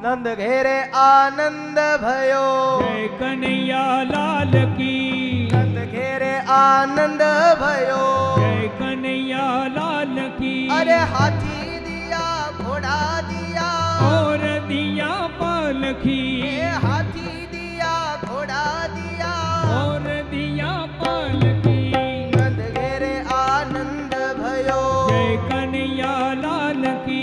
નંદ ઘેરે આનંદ ભયો જય કનૈયા લાલ કી નંદ ઘેરે આનંદ ભયો જય કનૈયા લાલ કી અરે હાથી દિયા ઘોડા દિયા और दिया पालखी એ હાથી દિયા ઘોડા દિયા और दिया पालखी નંદ ઘેરે આનંદ ભયો जय कन्हैया लाल की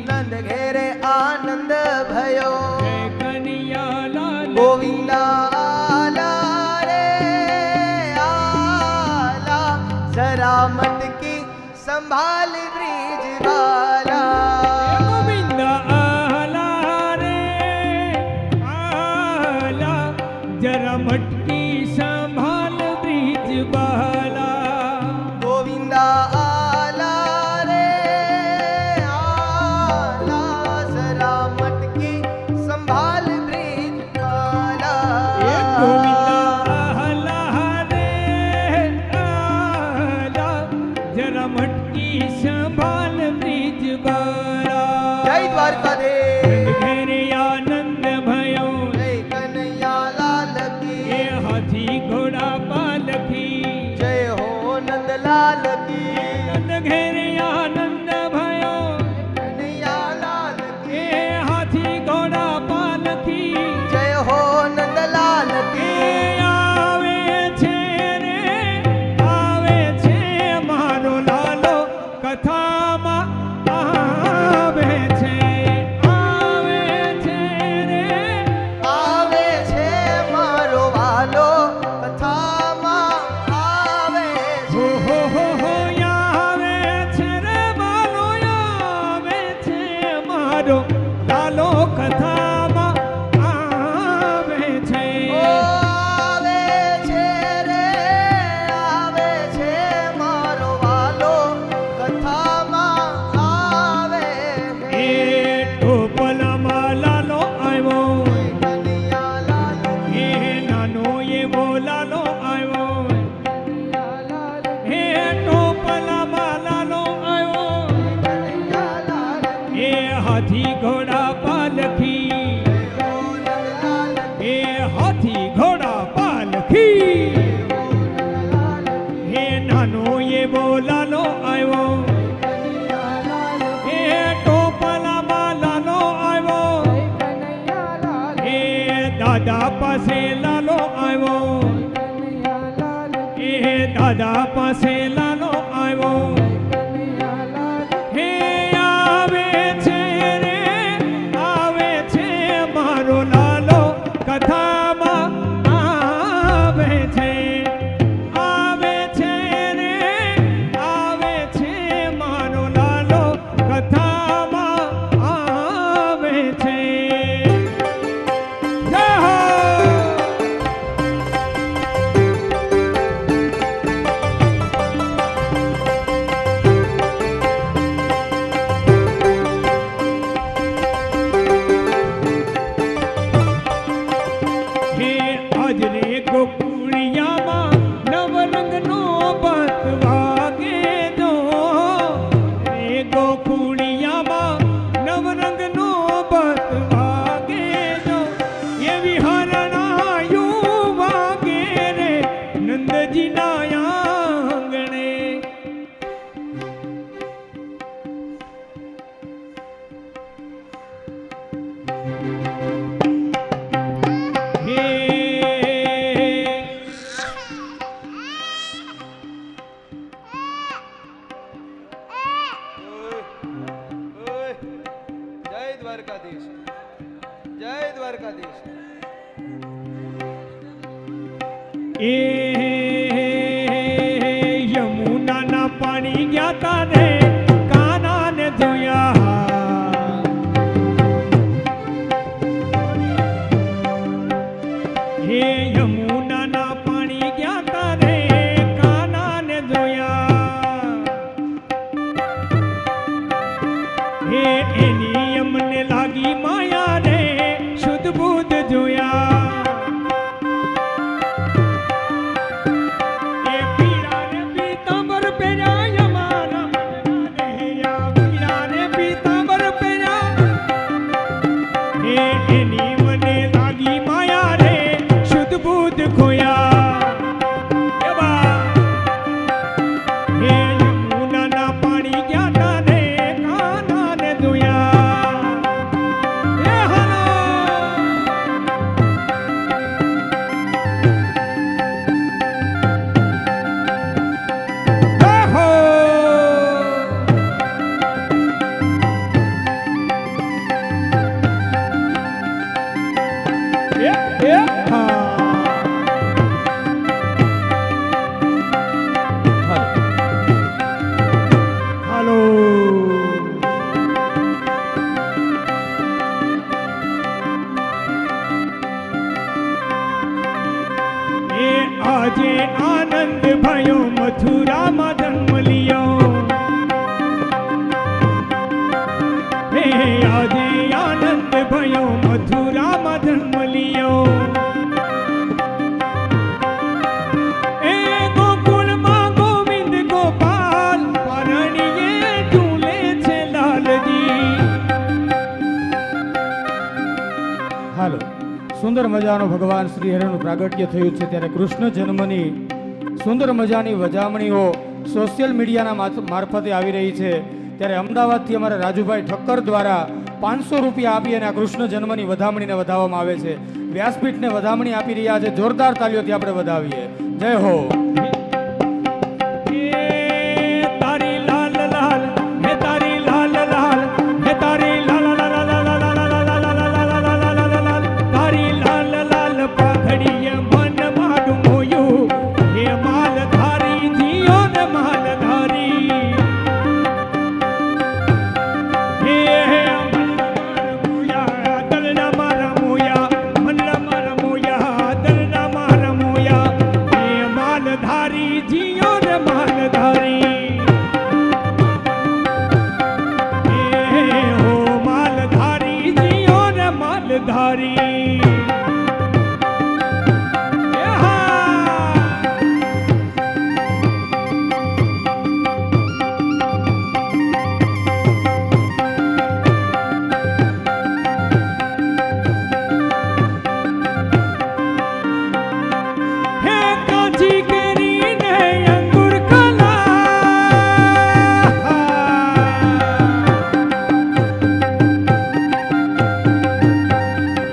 નંદ ઘેરે આનંદ ભયો जय कन्हैया लाल ગોવિંદા આલા રે આલા જરા મટકી સંભાલ બ્રિજ વાલા गोविंद आला रे आला जरा मटकी संभाल ब्रिज बाला ગોવિંદા આલા રે આલા જરા મટકી સંભાલ બ્રિજ વાલા गोविंदा आला रे आला जरा मटकी संभाल ब्रिज बाला જય દ્વારકાધીશ ઘેરે આનંદ ભયો જય કનૈયા લાલ કી એ હાથી ઘોડા પાલખી જય હો નંદલાલ કી નંદ ઘેરે આનંદ ભયો કનૈયા લાલ કી એ હાથી ઘોડા પાલખી જય હો નંદલાલ એ કી આવે છે રે આવે છે મારો લાલો કથામાં આવે છે રે આવે છે મારો વાલો કથામાં આવે છે હો આવે છે રે મારો આવે છે મારો લાલો કથામાં આવે છે ઓ આવે છે રે આવે છે મારો વાલો કથામાં આવે એ છે ટોપલામાં લાલો આવ્યો કનૈયા લાલ એ નાનો એવો લાલો આવ્યો એ ટોપલામાં લાલો આવ્યો કનૈયા લાલ એ હાથી ઘોડા પાલખી એ હાથી ઘોડા પાલખી એ નાનો એવો લાલો આવ્યો એ ટોપલામાં લાલો આવ્યો એ દાદા પાસે લાલો આવ્યો એ દાદા પાસે લાલો આવ્યો હે આવે છે રે આવે છે મારો લાલો કથામાં આવે છે રે આવે છે મારો લાલો કથામાં આવે છે જય હો! હે આજ રે ગોકુળિયામાં નવરંગનો બત વાગે જો રે ગોકુળિયામાં નવરંગનો બત વાગે જો એવી હરણાયું વાગે રે નંદજીના આંગણે હે જય દ્વારકાધીશ જય દ્વારકાધીશ એ યમુનાના પાણી ગયા તા ને કાનાને જોયા હે યમુનાના પાણી ગયા તા ને કાનાને જોયા હે એની અમને લાગી માયા રે શુદ્ધ બુદ્ધ જોયા એની મને લાગી માયા રે શુદ્ધ બુદ્ધ ખોયા એ બા હે યમુનાના પાણી ગયા તા રે કાનાને ધોયા એ હાલો ઓહો હા હાલો એ આજે આનંદ ભયો મથુરામાં જન્મ લિયો હે આજે આનંદ ભયો મથુરામાં જન્મ લિયો એ ગોકુળમાં ગોવિંદ ગોપાલ પરણીએ ઝૂલે છે લાલજી હાલો સુંદર મજાનો ભગવાન શ્રી હરિનું પ્રાગટ્ય થયું છે ત્યારે કૃષ્ણ જન્મની સુંદર મજાની વજામણીઓ સોશિયલ મીડિયાના મારફતે આવી રહી છે ત્યારે અમદાવાદથી અમારા રાજુભાઈ ઠક્કર દ્વારા 500 રૂપિયા આપી અને આ કૃષ્ણ જન્મની વધામણીને વધાવવામાં આવે છે. વ્યાસપીઠને વધામણી આપી રહ્યા છે. જોરદાર તાલીઓથી આપણે વધાવીએ. જય હો. તારી લાલ લાલ હે તારી લાલ લાલ હે તારી લાલ તારી લાલ લાલ પાઘડીએ મન મારું મોયું હે માલધારી જીઓ ને માલધારી હે મોયા દલના મારા મોયા મનલા મારા મોયા દલના મારા મોયા હે માલધારી જીઓ ને માલધારી હે હો માલધારી જીઓ ને માલધારી હે કાચી કેરી ને અંગુર કલા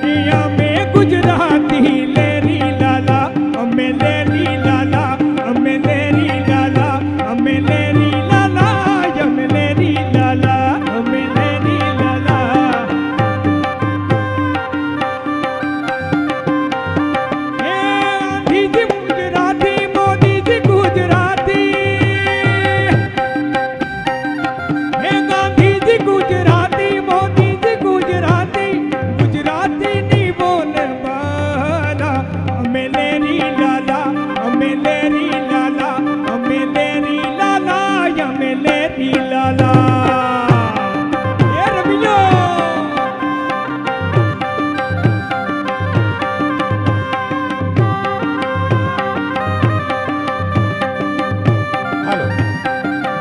હે અમે ગુજરાતી લેરી લાલા અમે લેરી લાલા અમે લેરી લાલા અમે લેરી લાલા અમે લેરી લાલા અમે લેરી લાલા હે ગાંધીજી ગુજરાતી મોદીજી ગુજરાતી હે ગાંધીજી ગુજરાતી મોદીજી ગુજરાતી ગુજરાતીની બોલબાલા અમે લેરી લાલા અમે લેરી લાલા અમે લેરી લાલા અમે લેરી લાલા એ રમિયો હાલો.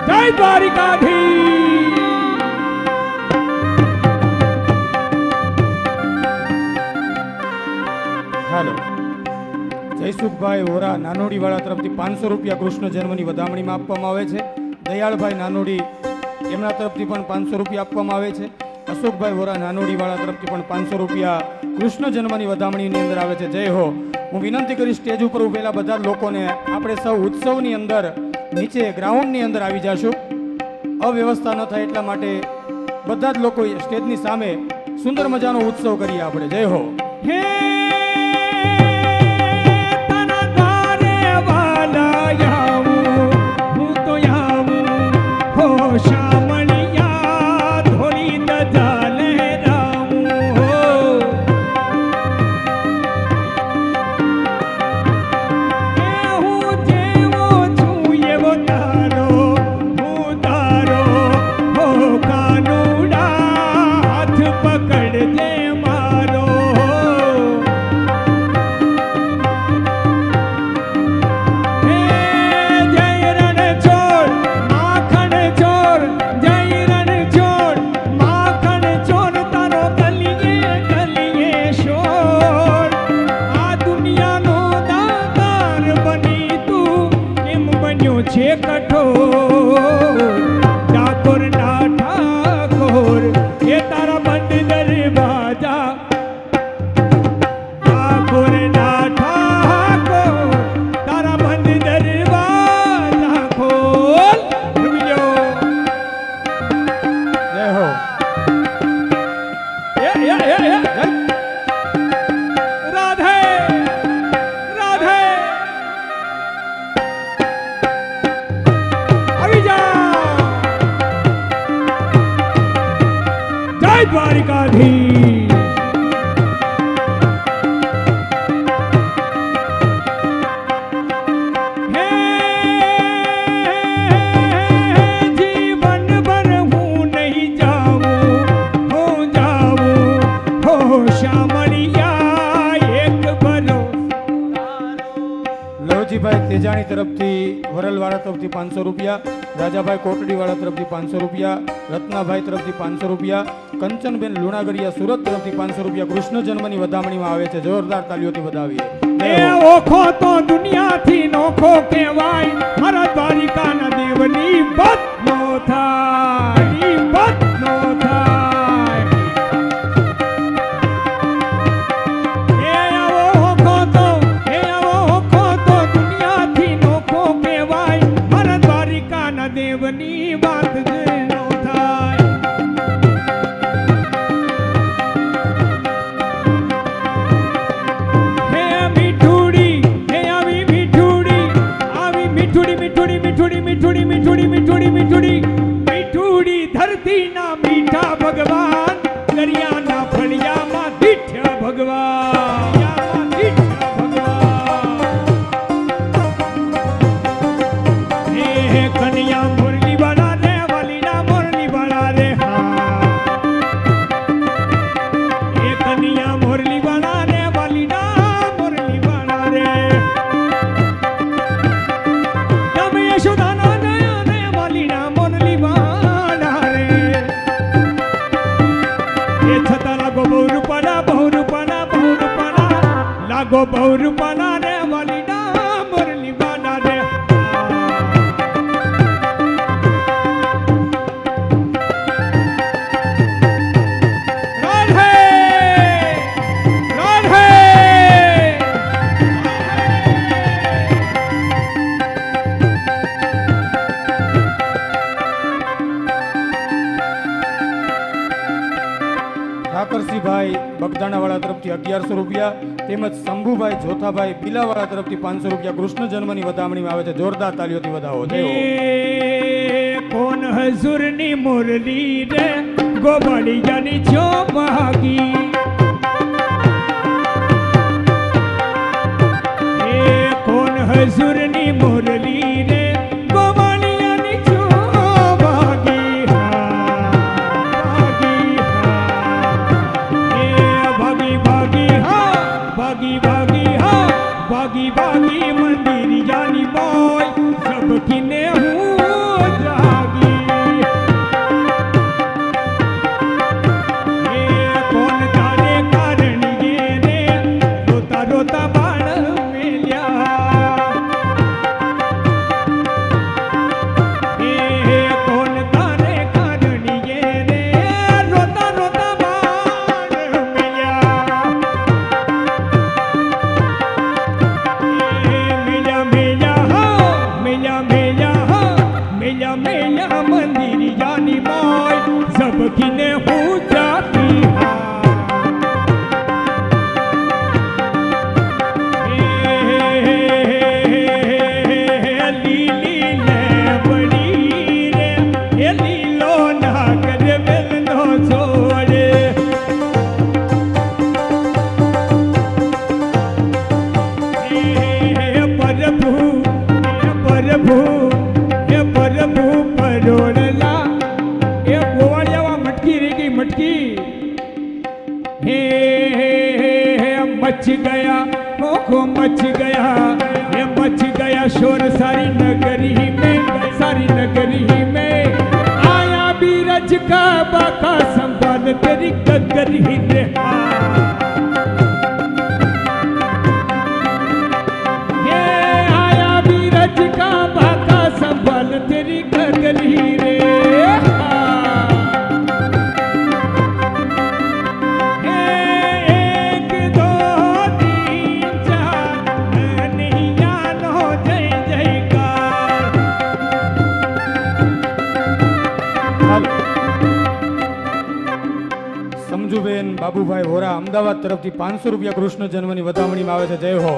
જય દ્વારિકાધીશ હાલો. જયસુખભાઈ વોરા નાનોડીવાળા તરફથી 500 રૂપિયા કૃષ્ણ જન્મની વધામણીમાં આપવામાં આવે છે. દયાળભાઈ નાનોડી એમના તરફથી પણ 500 રૂપિયા આપવામાં આવે છે. અશોકભાઈ વોરા નાનોડીવાળા તરફથી પણ 500 રૂપિયા કૃષ્ણ જન્મની વધામણીની અંદર આવે છે. જય હો. હું વિનંતી કરીશ સ્ટેજ ઉપર ઉભેલા બધા લોકોને આપણે સૌ ઉત્સવની અંદર નીચે ગ્રાઉન્ડની અંદર આવી જાશું. અવ્યવસ્થા ન થાય એટલા માટે બધા જ લોકો સ્ટેજની સામે સુંદર મજાનો ઉત્સવ કરીએ આપણે. જય હો. હે તના દ્વારે વાલા આવું હું તો આવું હો શામણિયા ધોળી ધજા લહેરાવું હો હે હું જેવો છું એવો તારો હું તારો હો કાનુડા હાથ પકડજે મારો રાધે રાધે આવી જા જય દ્વારિકાધીશ હે જીવન ભર હું નહીં જાઉં હો શામળિયા એક ભરો લવજીભાઈ તેજાણી તરફથી વરલવાળા તરફથી 500 રૂપિયા, રાજાભાઈ કોટડીવાળા તરફથી 500 રૂપિયા, રત્નાભાઈ તરફથી 500 રૂપિયા, કંચનબેન લુણાગરિયા સુરત તરફથી 500 રૂપિયા કૃષ્ણ જન્મની વધામણીમાં આવે છે. જોરદાર તાલીઓથી વધાવીએ. એ ઓખો તો દુનિયાથી નોખો કહેવાય મારા દ્વારિકાના દેવની બત નો થાય બત નો થાય એ ઓખો તો દુનિયાથી નોખો કહેવાય મારા દ્વારિકાના દેવની વાત જ નો થાય હે મીઠુડી હે આવી મીઠુડી મીઠુડી મીઠુડી મીઠુડી મીઠુડી ધરતીના મીઠા ભગવાન દરિયાના ફળિયામાં દીઠ્યા ભગવાન હે કન્યા મુરલી વાળા રે વાલીના મુરલી વાળા રે હે કન્યા મુરલી વાળા રે વાલીના મુરલી વાળા રે તમે યશોદાના દયા રે વાલીના મુરલી વાળા રે એ છતાં લાગો બહુ રૂપાના લાગો બહુ રૂપાના રે વાલીના મુરલી વાળા રે રાધે રાધે ઠાકરસિંહભાઈ બગદાણાવાળા તરફથી 1100 રૂપિયા તેમજ શંભુભાઈ જોથાભાઈ પીલાવાળા તરફથી 500 રૂપિયા કૃષ્ણ જન્મની વધામણીમાં આવે છે. જોરદાર તાલીઓથી વધાવો. જય હો. કોણ હજુરની મુરલી રે ગોબડિયાની ચોપાગી એ કોણ હજુરની મુરલી રે ગોબડિયાની ચોપાગી ભાગી મંદિર જાની બોય સબકીને હું જાગી એ કોણ તારે કારણ રે રોતા રોતા બાળ મેલ્યા એ કોણ તારે કારણ રે રોતા રોતા બાળ મેલ્યા મેલા મંદિર જાની મોય સબકીને હું જાતી લીલી લે બડી રે એ લીલો ના કરે વેલનો છોડે પ્રભુ પરોળલા એ ગોવાળિયાવા મટકી રહી ગઈ મટકી હે મચ ગયા મોખો મચ ગયા શોર सारी नगरी में आया बीरज का बाका संभाल तेरी गगरी रे ये आया बीरज का बाका संभाल तेरी गगरी रे સમજુબેન બાબુભાઈ વોરા અમદાવાદ તરફથી 500 રૂપિયા કૃષ્ણ જન્મની વધામણીમાં આવે છે. જય હો.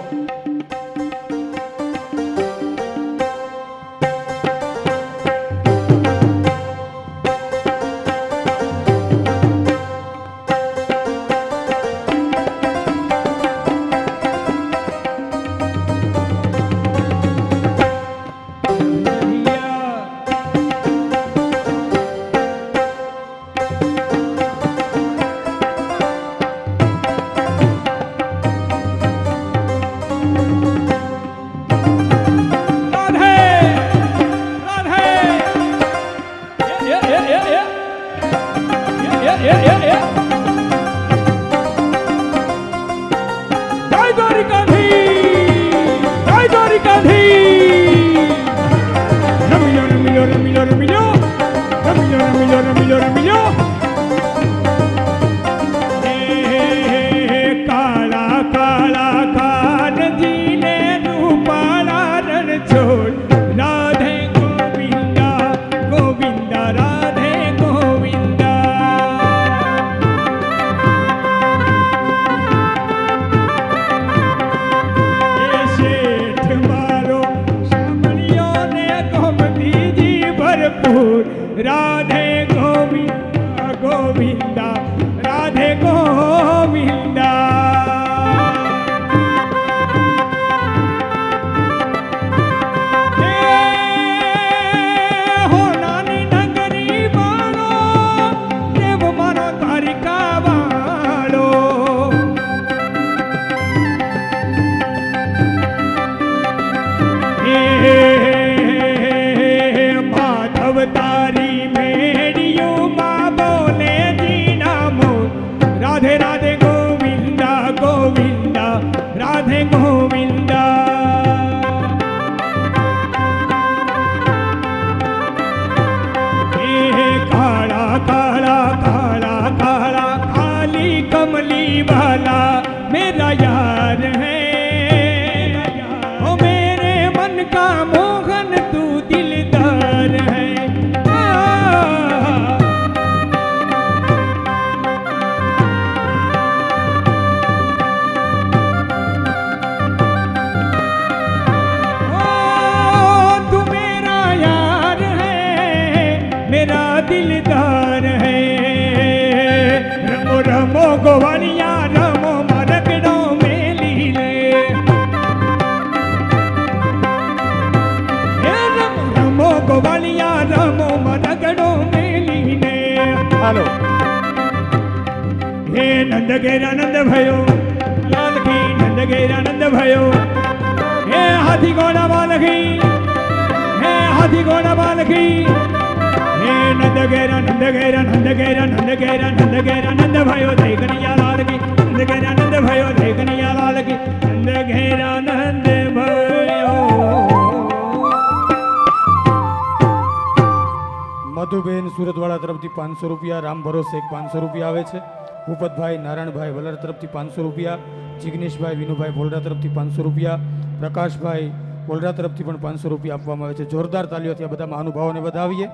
રાધે ગોવિંદા ગોવિંદા રાધે ગોવિંદા. હો નાની નગરી વાળો દેવ મારો દ્વારિકા વાળો. માધવ તારી મેડિયું માં બોલે જીના મોર. રાધે રાધે ગોવિંદા ગોવિંદા રાધે ગોવિંદા. કાળા કાળા કાળા કાળા કાલી કમલી વાલા મેરા યાર હૈ. ओ मेरे मन का मोहन तू दिलदार है. तू मेरा यार है मेरा दिलदार है. रमो रमो गोवालिया रमो मरगड़ो मेली ले. રમો ગોવાલિયા રમો મનગડો મેલીને. હાલો. હે નંદ ઘેરા નંદ ભયો લાલકી નંદ ઘેરા નંદ ભયો. હે હાથી ઘોડા બાલકી હે હાથી ઘોડા બાલકી. હે નંદ ઘેરા નંદ ઘેરા નંદ ઘેરા નંદ ઘેરા નંદ ઘેરા નંદ ભયો જય કનૈયા લાલકી. નંદ ઘેરા નંદ ભયો જય કનૈયા લાલકી. નંદ ઘેરા નંદ ભયો. મધુબેન સુરતવાળા તરફથી 500 રૂપિયા. રામ ભરોસે 500 રૂપિયા આવે છે. ભૂપતભાઈ નારાયણભાઈ વલર તરફથી 500 રૂપિયા. જિગ્નેશભાઈ વિનુભાઈ બોલરા તરફથી 500 રૂપિયા. પ્રકાશભાઈ બોલરા તરફથી પણ 500 રૂપિયા આપવામાં આવે છે. જોરદાર તાલીઓથી આ બધા મહાનુભાવોને વધાવીએ.